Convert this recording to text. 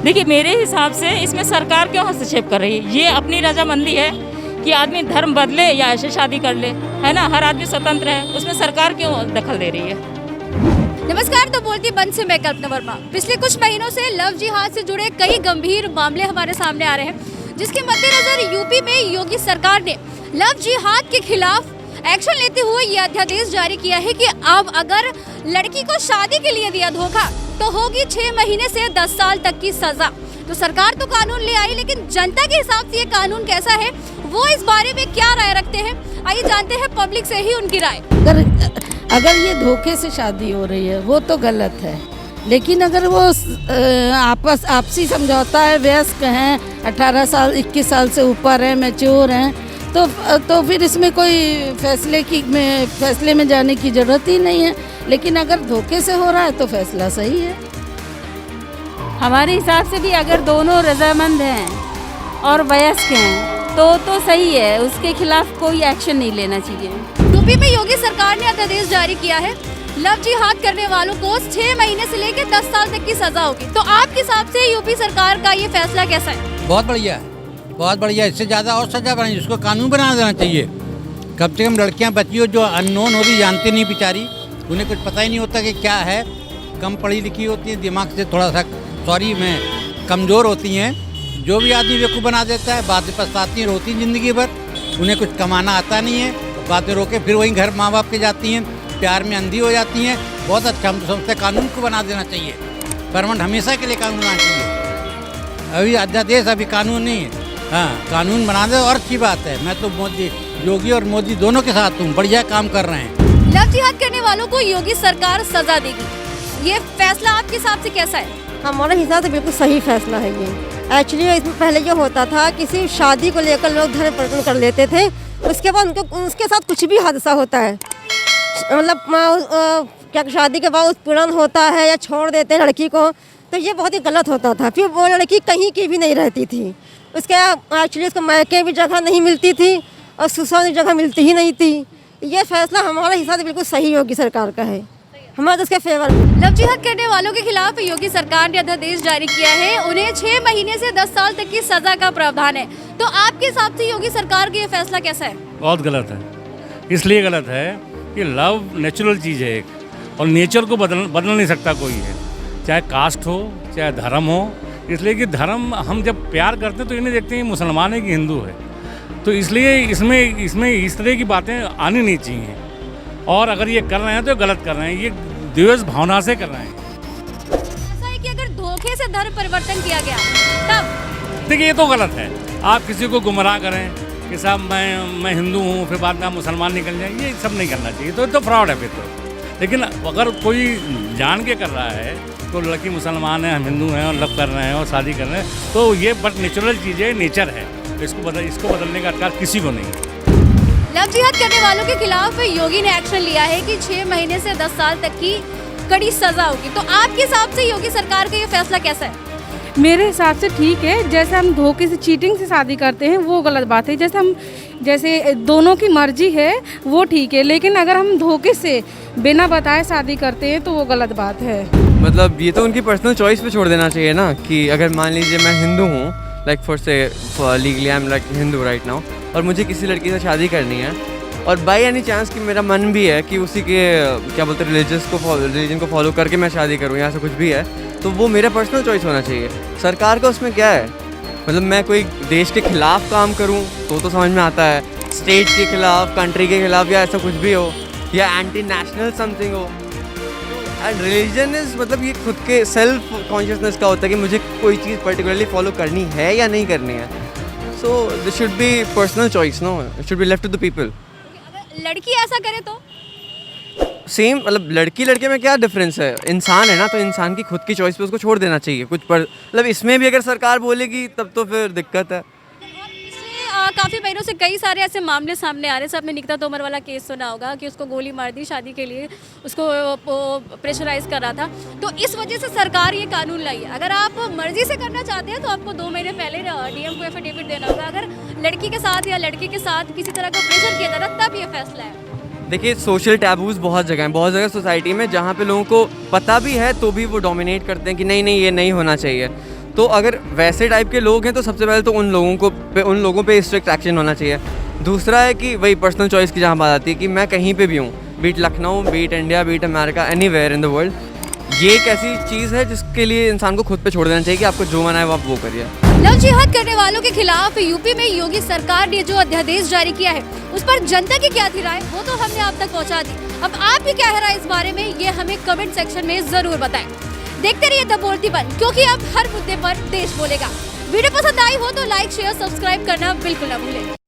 देखिए मेरे हिसाब से इसमें सरकार क्यों हस्तक्षेप कर रही है? ये अपनी रजामंदी है कि आदमी धर्म बदले या ऐसे शादी कर ले, है ना? हर आदमी स्वतंत्र है, उसमें सरकार क्यों दखल दे रही है? नमस्कार, तो बोलती बंद से मैं कल्पना वर्मा। पिछले कुछ महीनों से लव जिहाद से जुड़े कई गंभीर मामले हमारे सामने आ रहे हैं, जिसके मद्देनजर यूपी में योगी सरकार ने लव जिहाद के खिलाफ एक्शन लेते हुए ये अध्यादेश जारी किया है कि अब अगर लड़की को शादी के लिए दिया धोखा तो होगी 6 महीने से 10 साल तक की सजा। तो सरकार तो कानून ले आई, लेकिन जनता के हिसाब से ये कानून कैसा है, वो इस बारे में क्या राय रखते हैं, आइए जानते हैं पब्लिक से ही उनकी राय। अगर ये धोखे से शादी हो रही है वो तो गलत है, लेकिन अगर वो आपसी समझौता है, वयस्क हैं, 18 साल 21 साल से ऊपर हैं, मैच्योर हैं, तो फिर इसमें कोई फैसले में जाने की ज़रूरत ही नहीं है। लेकिन अगर धोखे से हो रहा है तो फैसला सही है। हमारे हिसाब से भी अगर दोनों रजामंद हैं और वयस्क हैं तो सही है, उसके खिलाफ कोई एक्शन नहीं लेना चाहिए। यूपी में योगी सरकार ने अध्यादेश जारी किया है, लव जिहाद करने वालों को 6 महीने से लेकर 10 साल तक की सजा होगी। तो आपके हिसाब से यूपी सरकार का ये फैसला कैसा है? बहुत बढ़िया है, बहुत बढ़िया। इससे ज़्यादा और सजा बनाई, इसको कानून बना देना चाहिए। कम से कम लड़कियां बची हो जो अननोन होती, जानती नहीं बेचारी, उन्हें कुछ पता ही नहीं होता कि क्या है, कम पढ़ी लिखी होती हैं, दिमाग से थोड़ा सा कमज़ोर होती हैं। जो भी आदमी बेवकूफ़ बना देता है, बाद में पछताती रोती ज़िंदगी भर। उन्हें कुछ कमाना आता नहीं है, बाद में रोके फिर वहीं घर माँ बाप के जाती हैं, प्यार में अंधी हो जाती हैं। बहुत अच्छा, हम तो समझते हैं कानून को बना देना चाहिए, परमानेंट हमेशा के लिए कानून आना चाहिए। अभी अध्यादेश, अभी कानून नहीं है। हाँ, कानून बना दे और अच्छी बात है। मैं तो योगी और मोदी दोनों के साथ हूँ, बढ़िया काम कर रहे हैं। लव जिहाद करने वालों को योगी सरकार सजा देगी, ये फैसला आपके हिसाब से कैसा है? हमारे हिसाब से बिल्कुल सही फैसला है ये। एक्चुअली इसमें पहले ये होता था, किसी शादी को लेकर लोग धर्म परिवर्तन कर लेते थे, उसके बाद उसके साथ कुछ भी हादसा होता है, मतलब क्या शादी के बाद उत्पीड़न होता है या छोड़ देते हैं लड़की को, तो ये बहुत ही गलत होता था। फिर वो लड़की कहीं की भी नहीं रहती थी, उसके एक्चुअली उसको मायके भी जगह नहीं मिलती थी और ससुराल की जगह मिलती ही नहीं थी। ये फैसला हमारे हिसाब से बिल्कुल सही योगी सरकार का है, हमारे तो उसके फेवर में। लव जिहाद करने वालों के खिलाफ योगी सरकार ने अध्यादेश जारी किया है, उन्हें 6 महीने से 10 साल तक की सजा का प्रावधान है। तो आपके हिसाब से योगी सरकार का ये फैसला कैसा है? बहुत गलत है। इसलिए गलत है कि लव नेचुरल चीज़ है एक, और नेचर को बदल नहीं सकता कोई है, चाहे कास्ट हो चाहे धर्म हो। इसलिए कि धर्म, हम जब प्यार करते हैं तो इन्हें देखते हैं मुसलमान है कि हिंदू है, तो इसलिए इसमें इस तरह की बातें आनी नहीं चाहिए। और अगर ये कर रहे हैं तो गलत कर रहे हैं, ये द्वेष भावना से कर रहे हैं। ऐसा है कि अगर धोखे से धर्म परिवर्तन किया गया तब देखिए ये तो गलत है। आप किसी को गुमराह करें कि साहब मैं हिंदू हूँ, फिर बाद में आप मुसलमान निकल जाए, ये सब नहीं करना चाहिए, तो फ्रॉड है फिर तो। लेकिन अगर कोई जान के कर रहा है, तो लड़की मुसलमान है, हम हिंदू हैं और लव कर रहे हैं और शादी कर रहे हैं, तो ये बट नेचुरल चीज़ है, नेचर है, इसको बदलने का अधिकार किसी को नहीं है। लव जिहाद करने वालों के खिलाफ योगी ने एक्शन लिया है कि 6 महीने से 10 साल तक की कड़ी सजा होगी। तो आपके हिसाब से योगी सरकार का ये फैसला कैसा है? मेरे हिसाब से ठीक है। जैसे हम धोखे से, चीटिंग से शादी करते हैं वो गलत बात है। जैसे दोनों की मर्जी है वो ठीक है, लेकिन अगर हम धोखे से बिना बताए शादी करते हैं तो वो गलत बात है। मतलब ये तो उनकी पर्सनल चॉइस पे छोड़ देना चाहिए ना, कि अगर मान लीजिए मैं हिंदू हूँ, like legally I am like Hindu right now, और मुझे किसी लड़की से शादी करनी है, और बाई एनी चांस कि मेरा मन भी है कि उसी के क्या बोलते हैं रिलीजन को फॉलो करके मैं शादी करूँ या ऐसा कुछ भी है, तो वो मेरा पर्सनल चॉइस होना चाहिए। सरकार का उसमें क्या है? मतलब मैं कोई देश के खिलाफ काम करूँ तो समझ में आता है, स्टेट के खिलाफ, कंट्री के खिलाफ, या ऐसा कुछ भी हो, या एंटी नेशनल समथिंग हो। एंड रिलीजन इज, मतलब ये खुद के सेल्फ कॉन्शियसनेस का होता है कि मुझे कोई चीज़ पर्टिकुलरली फॉलो करनी है या नहीं करनी है। So this should be personal choice, no, it should be left to the people. अगर लड़की ऐसा करे तो सेम, मतलब लड़के में क्या डिफरेंस है? इंसान है ना, तो इंसान की खुद की चॉइस पे उसको छोड़ देना चाहिए कुछ पर। मतलब इसमें भी अगर सरकार बोलेगी तब तो फिर दिक्कत है। काफ़ी महीनों से कई सारे ऐसे मामले सामने आ रहे हैं। सबने निकिता तोमर वाला केस सुना होगा कि उसको गोली मार दी शादी के लिए, उसको प्रेशराइज कर रहा था। तो इस वजह से सरकार ये कानून लाई है। अगर आप मर्जी से करना चाहते हैं तो आपको 2 महीने पहले डीएम को एफिडेविट देना होगा। अगर लड़की के साथ या लड़के के साथ किसी तरह का प्रेशर किया जा रहा तब ये फैसला है। देखिए सोशल टैबूज बहुत जगह सोसाइटी में, जहाँ पे लोगों को पता भी है तो भी वो डोमिनेट करते हैं कि नहीं ये नहीं होना चाहिए। तो अगर वैसे टाइप के लोग हैं तो सबसे पहले तो उन लोगों पे स्ट्रिक्ट एक्शन होना चाहिए। दूसरा है कि वही पर्सनल चॉइस की जहाँ बात आती है कि मैं कहीं पे भी हूँ, be it Lucknow, be it India, be it America, anywhere in the world, ये एक ऐसी चीज़ है जिसके लिए इंसान को खुद पे छोड़ देना चाहिए कि आपको जो मना है वो आप वो करिए। लव जिहाद करने वालों के खिलाफ यूपी में योगी सरकार ने जो अध्यादेश जारी किया है उस पर जनता की क्या थी राय, वो तो हमने आप तक पहुंचा दी। अब आपकी क्या है राय इस बारे में, ये हमें कमेंट सेक्शन में जरूर बताएं। देखते रहिए द बोलती बन, क्योंकि अब हर मुद्दे पर देश बोलेगा। वीडियो पसंद आई हो तो लाइक, शेयर, सब्सक्राइब करना बिल्कुल ना भूलें।